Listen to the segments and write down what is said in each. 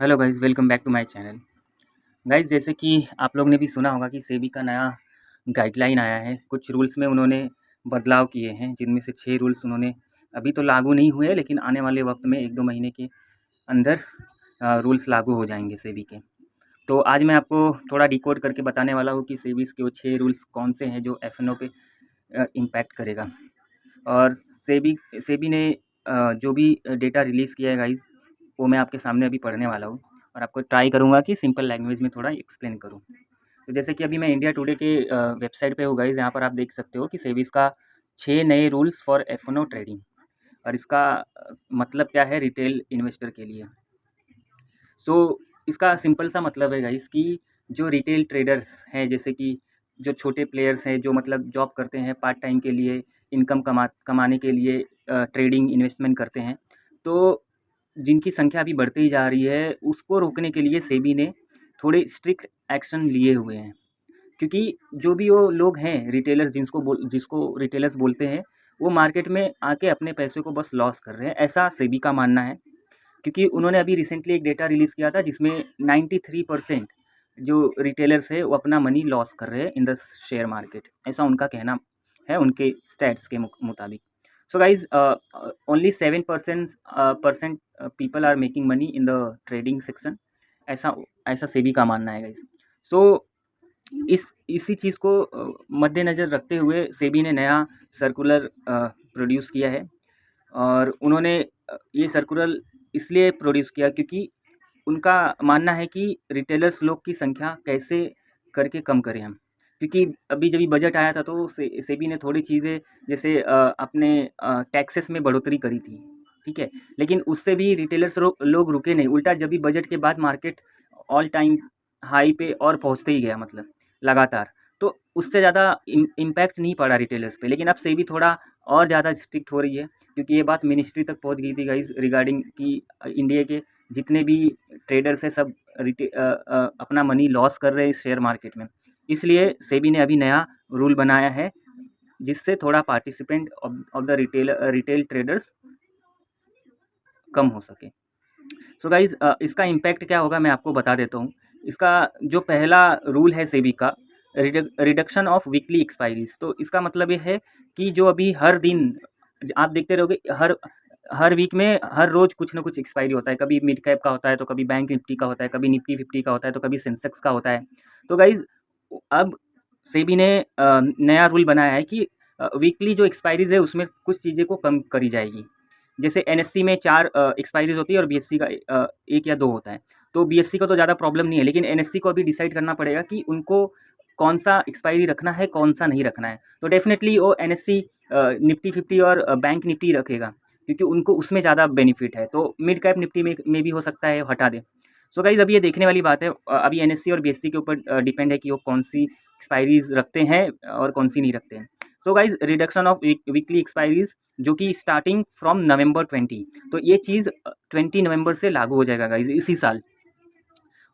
Hello guys, welcome back to my channel. Guys, जैसे कि आप लोग ने भी सुना होगा कि सेबी का नया गाइडलाइन आया है। कुछ रूल्स में उन्होंने बदलाव किए हैं, जिनमें से 6 रूल्स उन्होंने अभी तो लागू नहीं हुए, लेकिन आने वाले वक्त में 1-2 महीने के अंदर रूल्स लागू हो जाएंगे सेबी के। तो आज मैं आपको थोड़ा डिकोड करके बताने वाला हूँ कि सेबी के वो 6 रूल्स कौन से हैं जो एफ&ओ पे इम्पैक्ट करेगा। और सेबी सेबी ने जो भी डेटा रिलीज़ किया है गाइज़, वो मैं आपके सामने अभी पढ़ने वाला हूँ और आपको ट्राई करूँगा कि सिंपल लैंग्वेज में थोड़ा एक्सप्लेन करूँ। तो जैसे कि अभी मैं इंडिया टुडे के वेबसाइट पे हूँ गाइज़, यहाँ पर आप देख सकते हो कि सेबीज़ का 6 नए रूल्स फॉर एफ&ओ ट्रेडिंग। और इसका मतलब क्या है रिटेल इन्वेस्टर के लिए। सो इसका सिंपल सा मतलब है गाइस कि जो रिटेल ट्रेडर्स हैं, जैसे कि जो छोटे प्लेयर्स हैं, जो मतलब जॉब करते हैं पार्ट टाइम के लिए, इनकम कमाने के लिए ट्रेडिंग इन्वेस्टमेंट करते हैं, तो जिनकी संख्या अभी बढ़ती ही जा रही है, उसको रोकने के लिए सेबी ने थोड़े स्ट्रिक्ट एक्शन लिए हुए हैं। क्योंकि जो भी वो लोग हैं रिटेलर्स, जिसको रिटेलर्स बोलते हैं, वो मार्केट में आके अपने पैसे को बस लॉस कर रहे हैं, ऐसा सेबी का मानना है। क्योंकि उन्होंने अभी रिसेंटली एक डेटा रिलीज़ किया था जिसमें 93% जो रिटेलर्स है वो अपना मनी लॉस कर रहे हैं इन द शेयर मार्केट, ऐसा उनका कहना है उनके स्टैट्स के मुताबिक। So guys, only 7% people are making money in the trading section, ऐसा ऐसा सेबी का मानना है गाइज। सो इसी चीज़ को मद्देनज़र रखते हुए सेबी ने नया सर्कुलर प्रोड्यूस किया है। और उन्होंने ये सर्कुलर इसलिए प्रोड्यूस किया क्योंकि उनका मानना है कि रिटेलर्स लोग की संख्या कैसे करके कम करें हम। क्योंकि अभी जब ये बजट आया था तो सेबी ने थोड़ी चीज़ें, जैसे अपने टैक्सेस में बढ़ोतरी करी थी, ठीक है। लेकिन उससे भी रिटेलर्स लोग रुके नहीं, उल्टा जब भी बजट के बाद मार्केट ऑल टाइम हाई पे और पहुंचते ही गया, मतलब लगातार। तो उससे ज़्यादा इम्पैक्ट नहीं पड़ा रिटेलर्स पे। लेकिन अब सेबी थोड़ा और ज़्यादा स्ट्रिक्ट हो रही है, क्योंकि ये बात मिनिस्ट्री तक पहुंच गई थी गाइज रिगार्डिंग कि इंडिया के जितने भी ट्रेडर्स हैं सब अपना मनी लॉस कर रहे हैं इस शेयर मार्केट में। इसलिए सेबी ने अभी नया रूल बनाया है जिससे थोड़ा participant of the retail traders कम हो सके। सो गाइज, इसका इम्पैक्ट क्या होगा मैं आपको बता देता हूँ। इसका जो पहला रूल है सेबी का, रिडक्शन ऑफ वीकली एक्सपायरीज। तो इसका मतलब ये है कि जो अभी हर दिन आप देखते रहोगे, हर हर वीक में हर रोज़ कुछ ना कुछ एक्सपायरी होता है। कभी मिड कैप का होता है, तो कभी बैंक निफ्टी का होता है, कभी निफ्टी 50 का होता है, तो कभी सेंसेक्स का होता है। तो गाइज, अब सेबी ने नया रूल बनाया है कि वीकली जो एक्सपायरीज है उसमें कुछ चीज़ें को कम करी जाएगी। जैसे एनएससी में 4 एक्सपायरीज होती है और बीएससी का 1 या 2 होता है। तो बीएससी का तो ज़्यादा प्रॉब्लम नहीं है, लेकिन एनएससी को अभी डिसाइड करना पड़ेगा कि उनको कौन-सा एक्सपायरी रखना है, कौन-सा नहीं रखना है। तो डेफ़िनेटली वो एनएससी निफ्टी 50 और बैंक निफ्टी रखेगा, क्योंकि उनको उसमें ज़्यादा बेनिफिट है। तो मिड कैप निफ्टी में भी हो सकता है हटा दे। सो गाइज़, अभी ये देखने वाली बात है। अभी एनएससी और बीएससी के ऊपर डिपेंड है कि वो कौन-सी एक्सपायरीज़ रखते हैं और कौन-सी नहीं रखते हैं। So guys, reduction of weekly expiries जो कि स्टार्टिंग फ्रॉम नवंबर 20, तो ये चीज़ 20 नवंबर से लागू हो जाएगा गाइज़, इसी साल।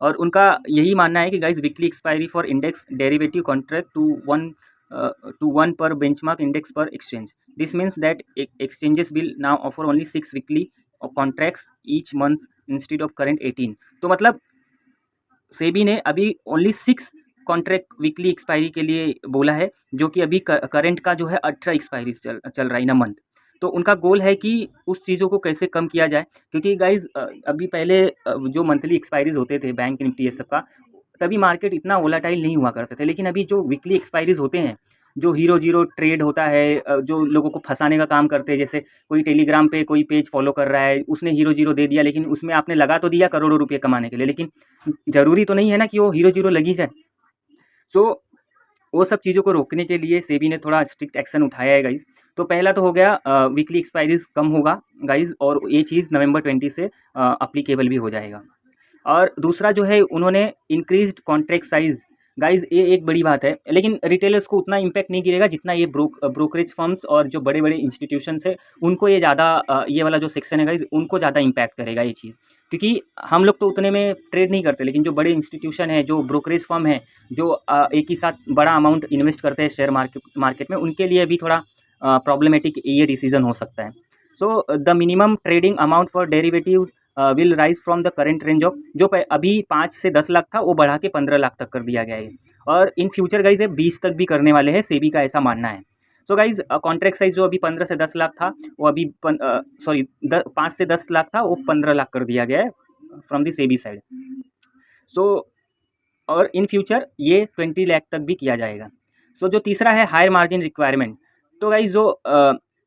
और उनका यही मानना है कि guys, weekly expiry for index derivative contract to one per benchmark index per exchange. This means that exchanges will now offer only 6 weekly contracts each month instead of current 18। तो मतलब सेबी ने अभी ओनली 6 कॉन्ट्रैक्ट वीकली एक्सपायरी के लिए बोला है, जो कि अभी करंट का जो है 18 एक्सपायरी चल रहा है इन अ मंथ। तो उनका गोल है कि उस चीज़ों को कैसे कम किया जाए, क्योंकि गाइज़, अभी पहले जो मंथली एक्सपायरीज़ होते थे बैंक निफ्टी ये सब का, तभी मार्केट इतना वोलेटाइल नहीं हुआ करते थे। लेकिन अभी जो वीकली एक्सपायरीज़ होते हैं, जो हीरो ज़ीरो ट्रेड होता है, जो लोगों को फँसाने का काम करते हैं, जैसे कोई टेलीग्राम पे कोई पेज फॉलो कर रहा है, उसने हीरो ज़ीरो दे दिया, लेकिन उसमें आपने लगा तो दिया करोड़ों रुपये कमाने के लिए, लेकिन ज़रूरी तो नहीं है ना कि वो हीरो ज़ीरो लगी जाए। सो वो सब चीज़ों को रोकने के लिए सेबी ने थोड़ा स्ट्रिक्ट एक्शन उठाया है गाइज़। तो पहला तो हो गया वीकली एक्सपायरीज़ कम होगा गाइज़, और ये चीज़ नवंबर 20 से एप्लीकेबल भी हो जाएगा। और दूसरा जो है, उन्होंने इंक्रीज्ड कॉन्ट्रैक्ट साइज़। गाइज़, ये एक बड़ी बात है, लेकिन रिटेलर्स को उतना इम्पैक्ट नहीं गिरेगा जितना ये ब्रोकरेज फर्म्स और जो बड़े-बड़े इंस्टीट्यूशंस हैं, उनको ये ज़्यादा ये वाला जो सेक्शन है गाइज़, उनको ज़्यादा इम्पैक्ट करेगा ये चीज़। क्योंकि हम लोग तो उतने में ट्रेड नहीं करते, लेकिन जो बड़े इंस्टीट्यूशन हैं, जो ब्रोकरेज फर्म हैं, जो एक ही साथ बड़ा अमाउंट इन्वेस्ट करते हैं शेयर मार्केट मार्केट में, उनके लिए भी थोड़ा प्रॉब्लमेटिक ये डिसीज़न हो सकता है। So the minimum trading amount for derivatives will rise from the current range of, जो अभी 5 से 10 लाख था वो बढ़ा के 15 लाख तक कर दिया गया है, और इन फ्यूचर गाइज 20 तक भी करने वाले हैं, सेबी का ऐसा मानना है। सो गाइज कॉन्ट्रैक्ट साइज जो अभी 15 से 10 लाख था वो अभी 5 से 10 लाख था वो 15 लाख कर दिया गया है फ्रॉम दी सेबी साइड। सो और इन फ्यूचर ये 20 लाख तक भी किया जाएगा। सो जो तीसरा है हायर मार्जिन रिक्वायरमेंट। तो गाइज जो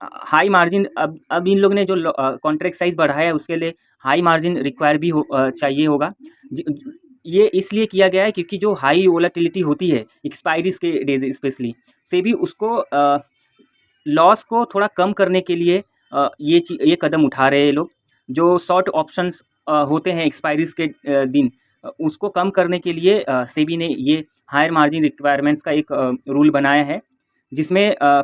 हाई मार्जिन अब इन लोग ने जो कॉन्ट्रैक्ट साइज बढ़ाया है उसके लिए हाई मार्जिन रिक्वायर भी चाहिए होगा। ये इसलिए किया गया है क्योंकि जो हाई वोलेटिलिटी होती है एक्सपायरीज के डेज स्पेशली, से भी उसको लॉस को थोड़ा कम करने के लिए ये कदम उठा रहे हैं लोग। जो शॉर्ट ऑप्शंस होते हैं एक्सपायरीज के दिन, उसको कम करने के लिए सेबी ने ये हायर मार्जिन रिक्वायरमेंट्स का एक रूल बनाया है, जिसमें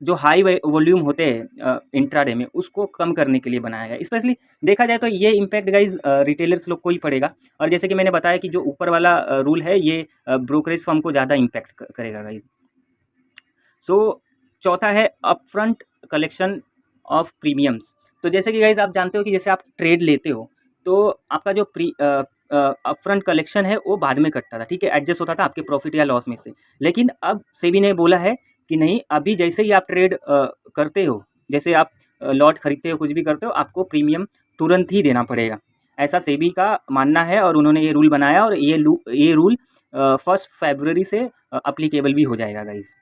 जो हाई वॉल्यूम होते हैं इंट्राडे में उसको कम करने के लिए बनाया गया। स्पेशली देखा जाए तो ये इम्पैक्ट गाइज रिटेलर्स लोग को ही पड़ेगा, और जैसे कि मैंने बताया कि जो ऊपर वाला रूल है ये ब्रोकरेज फर्म को ज़्यादा इम्पैक्ट करेगा गाइज। सो चौथा है अपफ्रंट कलेक्शन ऑफ प्रीमियम्स। तो जैसे कि गाइज आप जानते हो कि जैसे आप ट्रेड लेते हो तो आपका जो अपफ्रंट कलेक्शन है वो बाद में कटता था, ठीक है, एडजस्ट होता था आपके प्रॉफिट या लॉस में से। लेकिन अब सेबी ने बोला है कि नहीं, अभी जैसे ही आप ट्रेड करते हो, जैसे आप लॉट खरीदते हो, कुछ भी करते हो, आपको प्रीमियम तुरंत ही देना पड़ेगा, ऐसा सेबी का मानना है। और उन्होंने ये रूल बनाया और ये रूल 1 फरवरी से अप्लीकेबल भी हो जाएगा गाइज।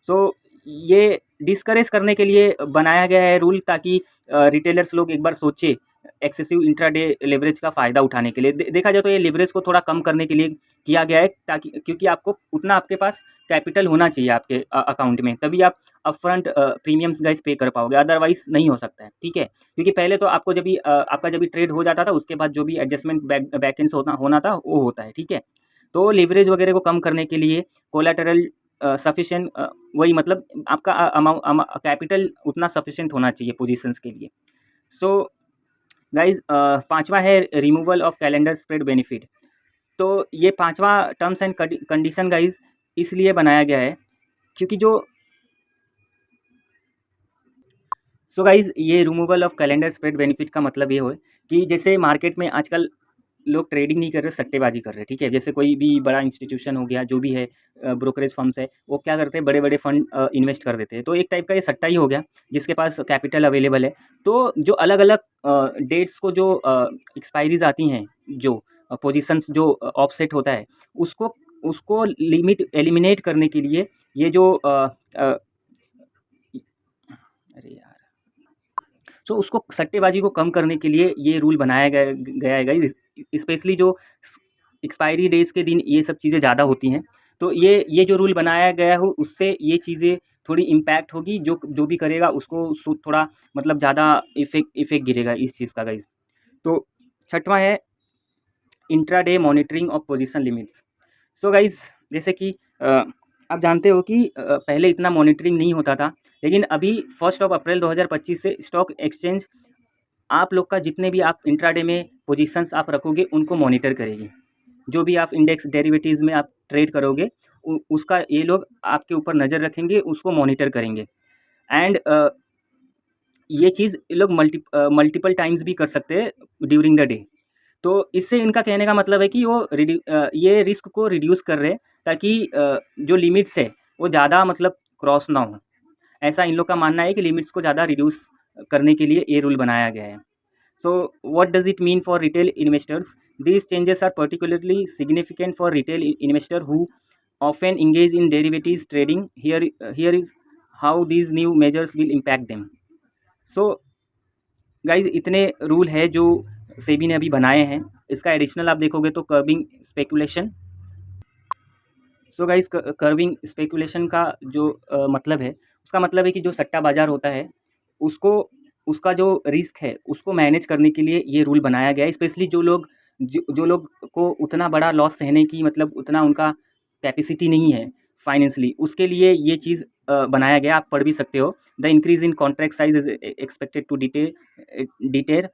सो ये डिस्करेज करने के लिए बनाया गया है रूल, ताकि रिटेलर्स लोग एक बार सोचे एक्सेसिव इंट्राडे लेवरेज का फ़ायदा उठाने के लिए। देखा जाए तो ये लेवरेज को थोड़ा कम करने के लिए किया गया है, ताकि क्योंकि आपको उतना आपके पास कैपिटल होना चाहिए आपके अकाउंट में, तभी आप अपफ्रंट प्रीमियम्स गाइस पे कर पाओगे, अदरवाइज नहीं हो सकता है, ठीक है। क्योंकि पहले तो आपको जब भी आपका जब भी ट्रेड हो जाता था उसके बाद जो भी एडजस्टमेंट बैकेंड्स होना था वो होता है, ठीक है। तो लीवरेज वगैरह को कम करने के लिए कोलैटरल सफिशिएंट, वही मतलब आपका अमाउंट कैपिटल उतना सफिशिएंट होना चाहिए पोजीशंस के लिए। सो गाइज पांचवा है removal of calendar spread benefit. तो ये पांचवा टर्म्स एंड कंडीशन गाइज इसलिए बनाया गया है क्योंकि जो गाइज ये removal of calendar spread benefit का मतलब ये हो कि जैसे मार्केट में आजकल लोग ट्रेडिंग नहीं कर रहे, सट्टेबाजी कर रहे हैं, ठीक है। जैसे कोई भी बड़ा इंस्टीट्यूशन हो गया, जो भी है ब्रोकरेज फर्म्स है, वो क्या करते हैं, बड़े बड़े फंड इन्वेस्ट कर देते हैं। तो एक टाइप का ये सट्टा ही हो गया जिसके पास कैपिटल अवेलेबल है। तो जो अलग अलग डेट्स को जो एक्सपायरीज आती हैं, जो पोजीशंस जो ऑफसेट होता है, उसको उसको लिमिट एलिमिनेट करने के लिए ये जो अरे यार, तो उसको सट्टेबाजी को कम करने के लिए ये रूल बनाया गया है गाइस। स्पेशली जो एक्सपायरी डेज के दिन ये सब चीज़ें ज़्यादा होती हैं, तो ये जो रूल बनाया गया हो उससे ये चीज़ें थोड़ी इम्पैक्ट होगी, जो जो भी करेगा उसको थोड़ा मतलब ज़्यादा इफेक्ट गिरेगा इस चीज़ का गाइस। तो छठवां है intraday monitoring of position limits. So guys जैसे कि आप जानते हो कि पहले इतना मॉनिटरिंग नहीं होता था, लेकिन अभी 1 अप्रैल 2025 से स्टॉक एक्सचेंज आप लोग का जितने भी आप इंट्राडे में पोजीशंस आप रखोगे उनको मॉनिटर करेगी। जो भी आप इंडेक्स डेरिवेटिव्स में आप ट्रेड करोगे उसका ये लोग आपके ऊपर नज़र रखेंगे, उसको मॉनिटर करेंगे। एंड ये चीज़ ये लोग मल्टीपल टाइम्स भी कर सकते हैं ड्यूरिंग द डे। तो इससे इनका कहने का मतलब है कि वो ये रिस्क को रिड्यूस कर रहे हैं, ताकि जो लिमिट्स है वो ज़्यादा मतलब क्रॉस ना हो। ऐसा इन लोग का मानना है कि लिमिट्स को ज़्यादा रिड्यूस करने के लिए ये रूल बनाया गया है। So what does it mean for retail investors? These changes are particularly significant for retail investor who often engage in derivatives trading. Here is how these new measures will impact them. So guys इतने rule है जो सेबी ने अभी बनाए हैं। इसका additional आप देखोगे तो curving speculation. So guys curving speculation का जो मतलब है, उसका मतलब है कि जो सट्टा बाज़ार होता है उसको उसका जो रिस्क है उसको मैनेज करने के लिए ये रूल बनाया गया है। स्पेशली जो लोग को उतना बड़ा लॉस सहने की मतलब उतना उनका कैपेसिटी नहीं है फाइनेंशली, उसके लिए ये चीज़ बनाया गया। आप पढ़ भी सकते हो। The increase in contract size is expected to deter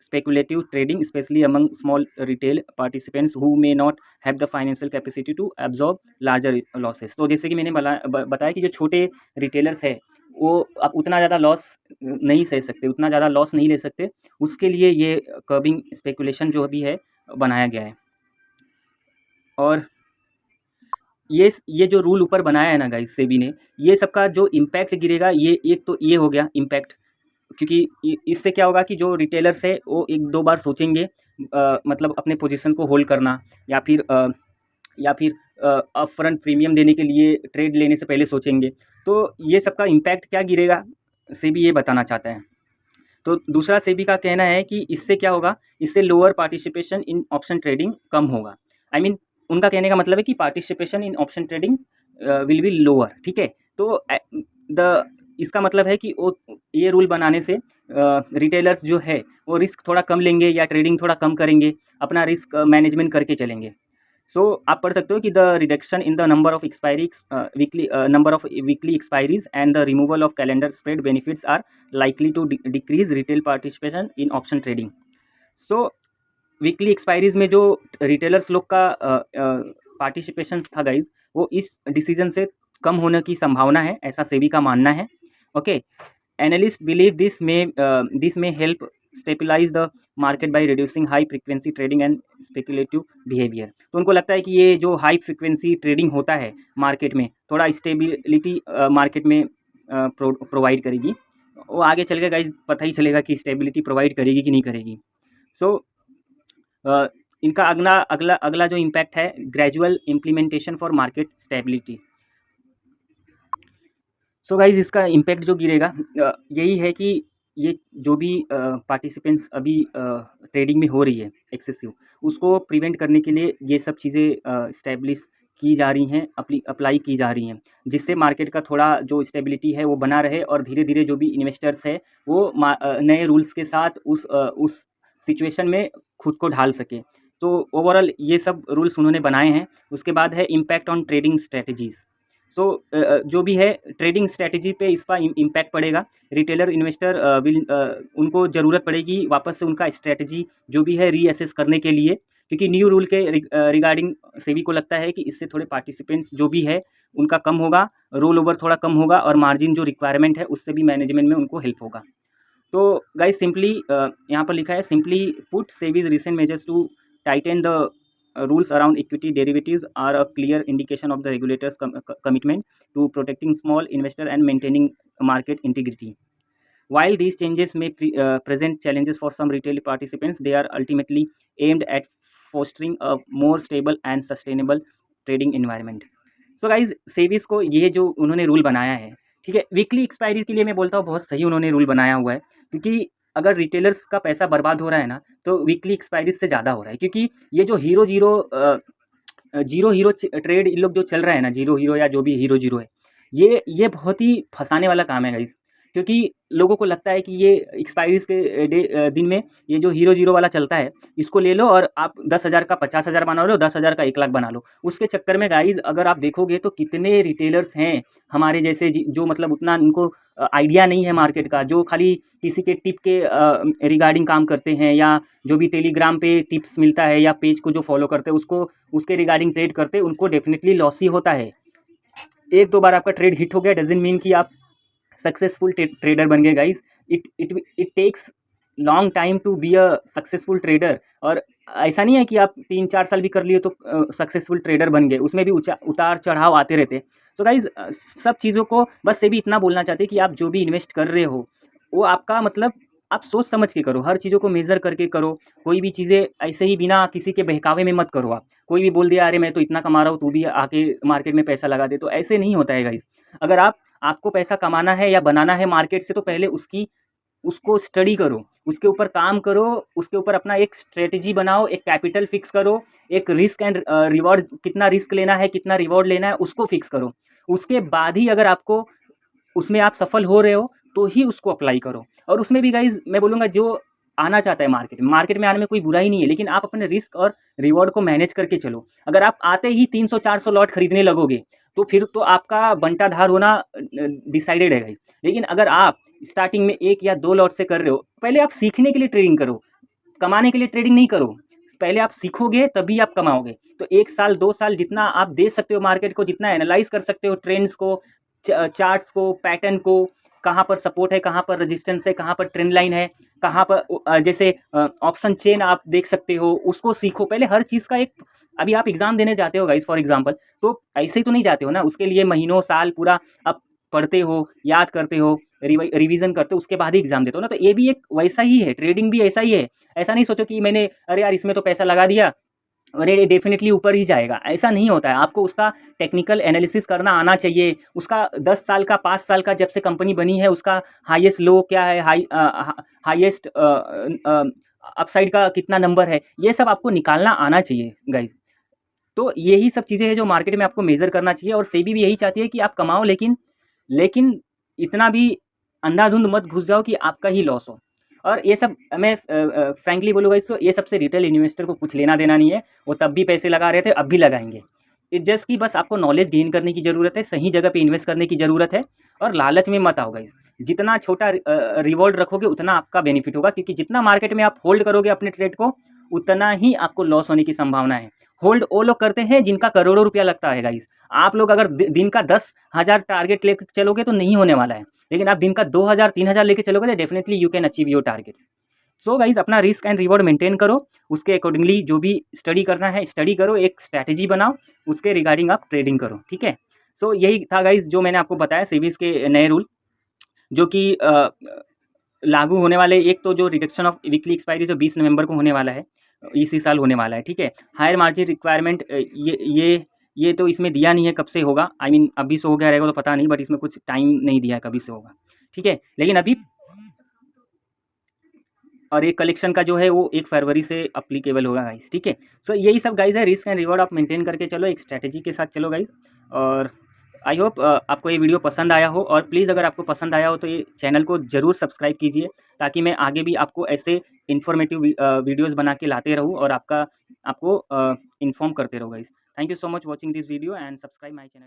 speculative trading, especially among small retail participants who may not have the financial capacity to absorb larger losses। तो जैसे कि मैंने बताया कि जो छोटे रिटेलर्स है वो आप उतना ज़्यादा लॉस नहीं सह सकते, उतना ज़्यादा लॉस नहीं ले सकते, उसके लिए ये कर्बिंग स्पेकुलेशन जो भी है बनाया गया है। और ये जो रूल ऊपर बनाया है ना गाइस सेबी ने, ये सबका जो इम्पैक्ट गिरेगा, ये एक तो ये हो गया इम्पैक्ट, क्योंकि इससे क्या होगा कि जो रिटेलर्स है वो एक दो बार सोचेंगे, मतलब अपने पोजीशन को होल्ड करना, या फिर अपफ्रंट प्रीमियम देने के लिए ट्रेड लेने से पहले सोचेंगे। तो ये सबका इम्पैक्ट क्या गिरेगा, सेबी ये बताना चाहता है। तो दूसरा सेबी का कहना है कि इससे क्या होगा, इससे lower participation in option trading कम होगा। आई मीन उनका कहने का मतलब है कि participation in option trading will be lower, ठीक है। तो द इसका मतलब है कि वो ये रूल बनाने से रिटेलर्स जो है वो रिस्क थोड़ा कम लेंगे या ट्रेडिंग थोड़ा कम करेंगे, अपना रिस्क मैनेजमेंट करके चलेंगे। सो आप पढ़ सकते हो कि the reduction in the number of expiry number of weekly expiries and the removal of calendar spread benefits are likely to decrease retail participation in option trading. So weekly expiries में जो retailers लोग का participation था guys, वो इस decision से कम होने की संभावना है, ऐसा सेबी का मानना है। ओके, एनालिस्ट बिलीव दिस में help stabilise the market by reducing high frequency trading and speculative behaviour. तो उनको लगता है कि ये जो हाई फ्रिक्वेंसी ट्रेडिंग होता है मार्केट में, थोड़ा स्टेबिलिटी मार्केट में प्रोवाइड करेगी। वो आगे चल के गाइज पता ही चलेगा कि स्टेबिलिटी प्रोवाइड करेगी कि नहीं करेगी। सो इनका अगला अगला अगला जो इम्पैक्ट है, gradual implementation for market stability. So guys इसका इम्पैक्ट जो गिरेगा यही है कि ये जो भी पार्टिसिपेंट्स अभी ट्रेडिंग में हो रही है एक्सेसिव, उसको प्रिवेंट करने के लिए ये सब चीज़ें स्टैब्लिश की जा रही हैं, अप्लाई की जा रही हैं, जिससे मार्केट का थोड़ा जो स्टेबिलिटी है वो बना रहे, और धीरे धीरे जो भी इन्वेस्टर्स है वो नए रूल्स के साथ उस सिचुएशन में खुद को ढाल सके। तो ओवरऑल ये सब रूल्स उन्होंने बनाए हैं। उसके बाद है इम्पैक्ट ऑन ट्रेडिंग स्ट्रेटजीज़। सो जो भी है ट्रेडिंग स्ट्रैटेजी पे इसका इम्पैक्ट पड़ेगा। रिटेलर इन्वेस्टर उनको ज़रूरत पड़ेगी वापस से उनका स्ट्रैटेजी जो भी है रीअसेस करने के लिए, क्योंकि न्यू रूल के रिगार्डिंग सेबी को लगता है कि इससे थोड़े पार्टिसिपेंट्स जो भी है उनका कम होगा, रोल ओवर थोड़ा कम होगा, और मार्जिन जो रिक्वायरमेंट है उससे भी मैनेजमेंट में उनको हेल्प होगा। तो गाइस सिंपली यहाँ पर लिखा है, simply put SEBI's recent measures to tighten the rules around equity derivatives are a clear indication of the regulators' commitment to protecting small investor and maintaining market integrity. While these changes may present challenges for some retail participants, they are ultimately aimed at fostering a more stable and sustainable trading environment. So guys, SEBI's को ये जो उन्होंने rule बनाया है, ठीक है, weekly expiry के लिए मैं बोलता हूँ बहुत सही उन्होंने रूल बनाया हुआ है, क्योंकि अगर रिटेलर्स का पैसा बर्बाद हो रहा है ना, तो वीकली एक्सपायरी से ज़्यादा हो रहा है, क्योंकि ये जो जीरो हीरो ट्रेड इन लोग जो चल रहा है ना, जीरो हीरो या जो भी हीरो जीरो है, ये बहुत ही फंसाने वाला काम है गाइस। क्योंकि लोगों को लगता है कि ये एक्सपायरीज के दिन में ये जो हीरो जीरो वाला चलता है, इसको ले लो और आप 10,000 का 50,000 बना लो, 10,000 का 1,00,000 बना लो। उसके चक्कर में गाइज अगर आप देखोगे तो कितने रिटेलर्स हैं हमारे जैसे जो मतलब उतना उनको आइडिया नहीं है मार्केट का, जो खाली किसी के टिप के रिगार्डिंग काम करते हैं, या जो भी टेलीग्राम पे टिप्स मिलता है या पेज को जो फॉलो करते हैं उसको उसके रिगार्डिंग ट्रेड करते हैं, उनको डेफिनेटली लॉस ही होता है। एक दो बार आपका ट्रेड हिट हो गया डजंट मीन कि आप सक्सेसफुल ट्रेडर बन गए guys. It takes long time to be a successful trader. और ऐसा नहीं है कि आप 3-4 साल भी कर लिए तो सक्सेसफुल ट्रेडर बन गए, उसमें भी उतार चढ़ाव आते रहते। तो गाइज सब चीज़ों को बस से भी इतना बोलना चाहते हैं कि आप जो भी इन्वेस्ट कर रहे हो वो आपका मतलब आप सोच समझ के करो, हर चीज़ों को मेज़र करके करो। कोई भी चीज़ें ऐसे ही बिना किसी के बहकावे में मत करो। आप कोई भी बोल दिया अरे मैं तो इतना कमा रहा हूँ, तू भी आके मार्केट में पैसा लगा दे, तो ऐसे नहीं होता है गाइज। अगर आपको पैसा कमाना है या बनाना है मार्केट से, तो पहले उसको स्टडी करो, उसके ऊपर काम करो, उसके ऊपर अपना एक स्ट्रेटजी बनाओ, एक कैपिटल फिक्स करो, एक रिस्क एंड रिवॉर्ड, कितना रिस्क लेना है कितना रिवॉर्ड लेना है उसको फिक्स करो। उसके बाद ही अगर आपको उसमें आप सफल हो रहे हो तो ही उसको अप्लाई करो। और उसमें भी गाइज मैं बोलूँगा जो आना चाहता है मार्केट में आने में कोई बुरा ही नहीं है, लेकिन आप अपने रिस्क और रिवॉर्ड को मैनेज करके चलो। अगर आप आते ही 300-400 लॉट खरीदने लगोगे तो फिर तो आपका बंटाधार होना डिसाइडेड है गाइज। लेकिन अगर आप स्टार्टिंग में 1 या 2 लॉट से कर रहे हो, पहले आप सीखने के लिए ट्रेडिंग करो, कमाने के लिए ट्रेडिंग नहीं करो। पहले आप सीखोगे तभी आप कमाओगे। तो 1 साल 2 साल जितना आप दे सकते हो मार्केट को, जितना एनालाइज कर सकते हो ट्रेंड्स को, चार्ट्स को, पैटर्न को, कहाँ पर सपोर्ट है, कहाँ पर रेजिस्टेंस है, कहाँ पर ट्रेंड लाइन है, कहाँ पर जैसे ऑप्शन चेन आप देख सकते हो, उसको सीखो पहले हर चीज़ का एक। अभी आप एग्ज़ाम देने जाते हो गाइस फॉर एग्जांपल, तो ऐसे ही तो नहीं जाते हो ना, उसके लिए महीनों साल पूरा आप पढ़ते हो, याद करते हो, रिवीजन करते हो, उसके बाद ही एग्ज़ाम देते हो ना। तो ये भी एक वैसा ही है, ट्रेडिंग भी ऐसा ही है। ऐसा नहीं सोचो कि मैंने अरे यार इसमें तो पैसा लगा दिया और ये डेफिनेटली ऊपर ही जाएगा, ऐसा नहीं होता है। आपको उसका टेक्निकल एनालिसिस करना आना चाहिए, उसका 10 साल का 5 साल का जब से कंपनी बनी है उसका हाईएस्ट लो क्या है, हाईएस्ट अपसाइड का कितना नंबर है, ये सब आपको निकालना आना चाहिए गाइज। तो यही सब चीज़ें हैं जो मार्केट में आपको मेज़र करना चाहिए, और सेबी भी यही चाहती है कि आप कमाओ, लेकिन लेकिन इतना भी अंधाधुंध मत घुस जाओ कि आपका ही लॉस हो। और ये सब मैं फ्रैंकली बोलूँगा इसको, ये सबसे रिटेल इन्वेस्टर को कुछ लेना देना नहीं है। वो तब भी पैसे लगा रहे थे, अब भी लगाएंगे। इट्स जस्ट कि बस आपको नॉलेज गेन करने की ज़रूरत है, सही जगह पे इन्वेस्ट करने की ज़रूरत है, और लालच में मत आओ गाइस। जितना छोटा रिवॉर्ड रखोगे उतना आपका बेनिफिट होगा, क्योंकि जितना मार्केट में आप होल्ड करोगे अपने ट्रेड को, उतना ही आपको लॉस होने की संभावना है। होल्ड वो लोग करते हैं जिनका करोड़ों रुपया लगता है गाइस। आप लोग अगर दिन का 10,000 टारगेट लेकर चलोगे तो नहीं होने वाला है, लेकिन आप दिन का 2,000 3,000 लेके चलोगे तो definitely you can achieve your targets. So guys अपना रिस्क एंड रिवॉर्ड मेंटेन करो, उसके अकॉर्डिंगली जो भी स्टडी करना है स्टडी करो, एक स्ट्रैटेजी बनाओ, उसके रिगार्डिंग आप ट्रेडिंग करो, ठीक है। सो यही था गाइज जो मैंने आपको बताया सेबीज के नए रूल, जो कि लागू होने वाले। एक तो जो रिडक्शन ऑफ वीकली एक्सपायरी जो 20 नवंबर को होने वाला है, इसी साल होने वाला है, ठीक है। हायर मार्जिन रिक्वायरमेंट ये तो इसमें दिया नहीं है कब से होगा, आई मीन अभी से हो गया रहेगा तो पता नहीं, बट इसमें कुछ टाइम नहीं दिया है कभी से होगा, ठीक है। लेकिन अभी और एक कलेक्शन का जो है वो 1 फरवरी से अप्लीकेबल होगा गाइस, ठीक है। सो यही सब गाइस है, रिस्क एंड रिवॉर्ड आप मेंटेन करके चलो, एक स्ट्रैटेजी के साथ चलो गाइस। और आई होप आपको ये वीडियो पसंद आया हो, और प्लीज़ अगर आपको पसंद आया हो तो ये चैनल को ज़रूर सब्सक्राइब कीजिए, ताकि मैं आगे भी आपको ऐसे इन्फॉर्मेटिव वीडियोज़ बना के लाते रहूँ और आपको इन्फॉर्म करते रहूँ guys. Thank you so much watching this video and subscribe my channel.